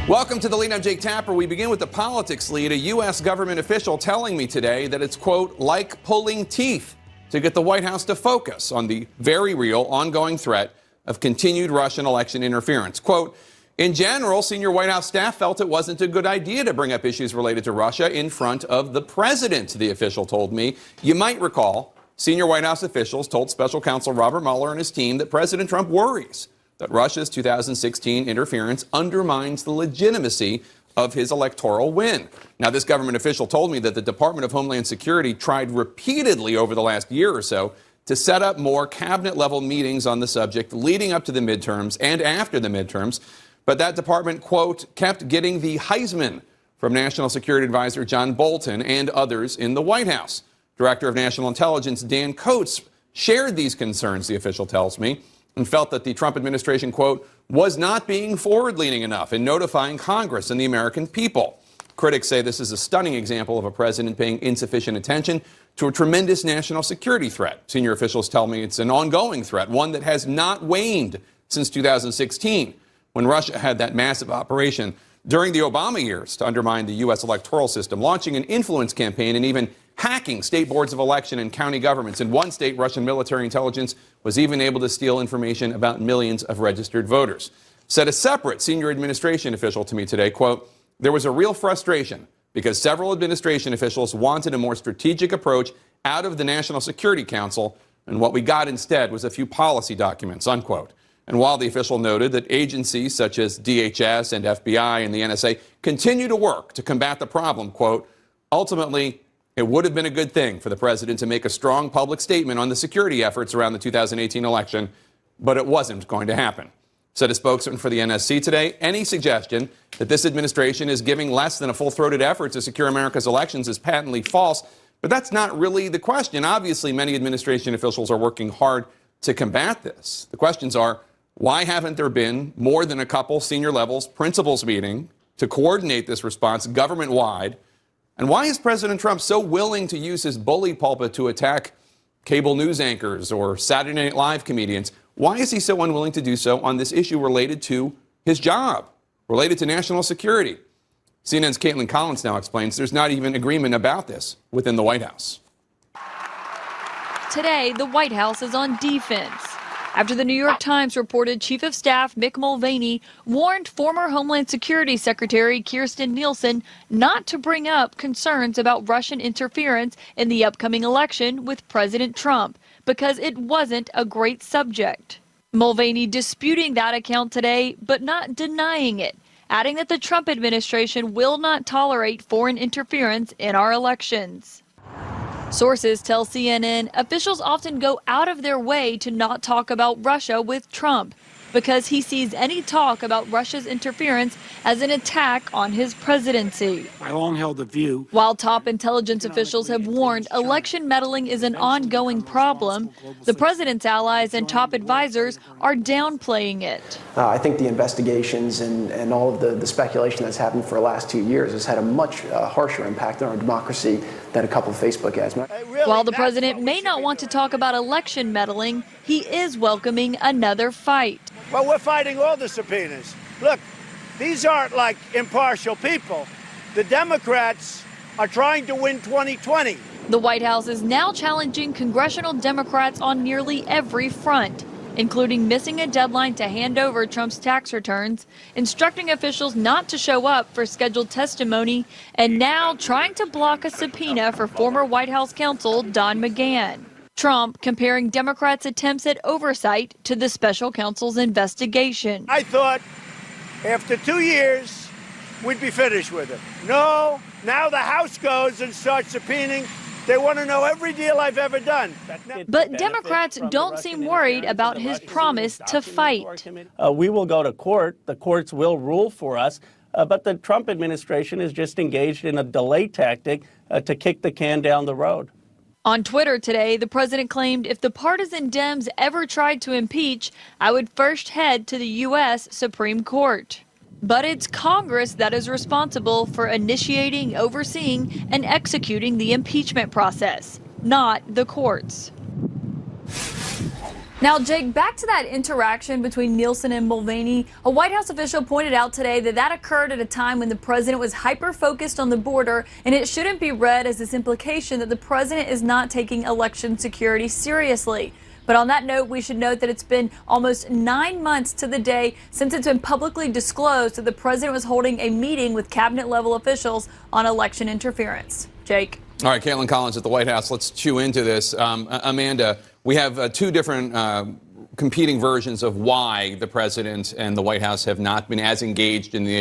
Welcome to the lead. I'm Jake Tapper. We begin with the politics lead. A U.S. government official telling me today that it's, quote, like pulling teeth to get the White House to focus on the very real ongoing threat of continued Russian election interference. Quote, in general, senior White House staff felt it wasn't a good idea to bring up issues related to Russia in front of the president, the official told me. You might recall senior White House officials told special counsel Robert Mueller and his team that President Trump worries that Russia's 2016 interference undermines the legitimacy of his electoral win. Now, this government official told me that the Department of Homeland Security tried repeatedly over the last year or so to set up more cabinet-level meetings on the subject leading up to the midterms and after the midterms. But that department, quote, kept getting the Heisman from National Security Advisor John Bolton and others in the White House. Director of National Intelligence Dan Coats shared these concerns, the official tells me, and felt that the Trump administration, quote, was not being forward-leaning enough in notifying Congress and the American people. Critics say this is a stunning example of a president paying insufficient attention to a tremendous national security threat. Senior officials tell me it's an ongoing threat, one that has not waned since 2016, when Russia had that massive operation during the Obama years to undermine the U.S. electoral system, launching an influence campaign and even hacking state boards of election and county governments. In one state, Russian military intelligence was even able to steal information about millions of registered voters. Said a separate senior administration official to me today, quote, there was a real frustration because several administration officials wanted a more strategic approach out of the National Security Council, and what we got instead was a few policy documents, unquote. And while the official noted that agencies such as DHS and FBI and the NSA continue to work to combat the problem, quote, ultimately, it would have been a good thing for the president to make a strong public statement on the security efforts around the 2018 election, but it wasn't going to happen. Said a spokesman for the NSC today, any suggestion that this administration is giving less than a full-throated effort to secure America's elections is patently false, but that's not really the question. Obviously, many administration officials are working hard to combat this. The questions are, why haven't there been more than a couple senior levels principals meeting to coordinate this response government-wide? And why is President Trump so willing to use his bully pulpit to attack cable news anchors or Saturday Night Live comedians? Why is he so unwilling to do so on this issue related to his job, related to national security? CNN's Caitlin Collins now explains there's not even agreement about this within the White House. Today, the White House is on defense after the New York Times reported Chief of Staff Mick Mulvaney warned former Homeland Security Secretary Kirstjen Nielsen not to bring up concerns about Russian interference in the upcoming election with President Trump because it wasn't a great subject. Mulvaney disputing that account today, but not denying it, adding that the Trump administration will not tolerate foreign interference in our elections. Sources tell CNN officials often go out of their way to not talk about Russia with Trump because he sees any talk about Russia's interference as an attack on his presidency. I long held the view. While top intelligence officials have warned election meddling is an ongoing problem, the president's allies and top advisors are downplaying it. I think the investigations and all of the speculation that's happened for the last 2 years has had a much harsher impact on our democracy than a couple of Facebook ads. While the president may not want to talk about election meddling, he is welcoming another fight. Well, we're fighting all the subpoenas. Look, these aren't like impartial people. The Democrats are trying to win 2020. The White House is now challenging congressional Democrats on nearly every front, including missing a deadline to hand over Trump's tax returns, instructing officials not to show up for scheduled testimony, and now trying to block a subpoena for former White House counsel Don McGahn. Trump comparing Democrats' attempts at oversight to the special counsel's investigation. I thought after 2 years, we'd be finished with it. No, now the House goes and starts subpoenaing. They want to know every deal I've ever done. But Democrats don't seem worried about his promise to fight. We will go to court. The courts will rule for us. But the Trump administration is just engaged in a delay tactic to kick the can down the road. On Twitter today, the president claimed if the partisan Dems ever tried to impeach, I would first head to the U.S. Supreme Court. But it's Congress that is responsible for initiating, overseeing, and executing the impeachment process, not the courts. Now, Jake, back to that interaction between Nielsen and Mulvaney. A White House official pointed out today that that occurred at a time when the president was hyper-focused on the border, and it shouldn't be read as this implication that the president is not taking election security seriously. But on that note, we should note that it's been almost 9 months to the day since it's been publicly disclosed that the president was holding a meeting with cabinet-level officials on election interference. Jake. All right, Caitlin Collins at the White House. Let's chew into this. Amanda, we have two different competing versions of why the president and the White House have not been as engaged in the